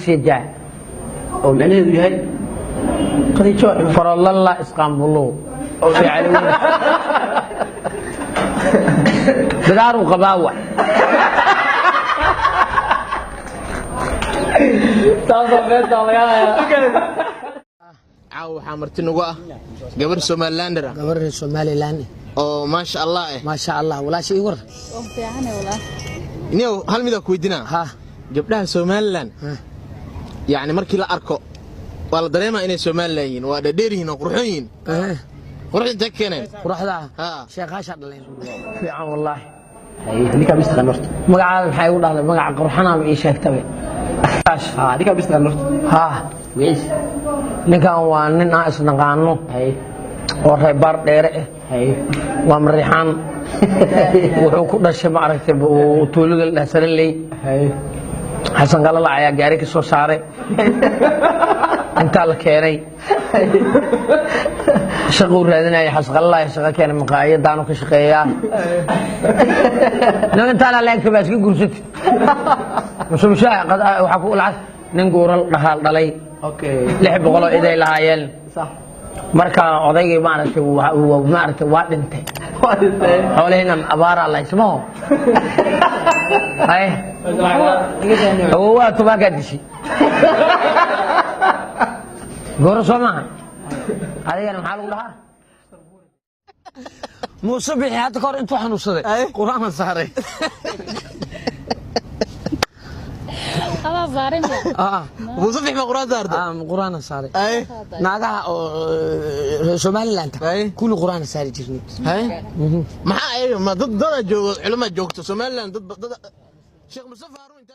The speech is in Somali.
سيجا ومعنى هي قضية فرال الله اسقامبلو في علوي بدارو قباوة عاو حامرتين وقع قبر سوماليلاندر قبر سوماليلاند oo ma sha Allah ما شاء الله ولا شيء ور inuu hal mid ku weydiina ها gabdhaha Soomaaliland yaani markii la arko wala dareema inay Soomaaliland yihiin waa dhaadheerihiin oo qurxoon yihiin qurxinta keeneen قرحدا ها sheekhaasha dhaleen fiican wallahi ninka bistaqan horta magacaada maxay u dhahday magaca qurxana ma ii sheegtay ninka bistaqan horta ها wees ninkan waa nin aan isnaqaano oo reebar dheere waa marixaan wuxuu ku dhashay ma aragtay tuuliga la salalay xasan galala ayaa gaari ka soo saaray inta la keenay shaqo raadinaya xasan galala shaqo keenay maqaayadaan ka shaqeeyaa nin inta la leeyahay baas ka gursatay musuushaa waxa ku lacag nin gooral dhaxal dhalay okay 600 iday lahaayeen صح marka odaygii maaragtay waa dhintay xoolihina abaar Allah ismaho hay waa tubaaka dishi goor Soomaa adigana maxaa lagu dhahaa Muuse bixi hadda kor intuu xanuunsaday quraan saaray وصفح ما قران دارته قران ساري ناغا سوماليلاند كل قران ساري جيرني ما ما ضد جوج علماء جوجته سوماليلاند ضد شيخ مصطفى هارون انت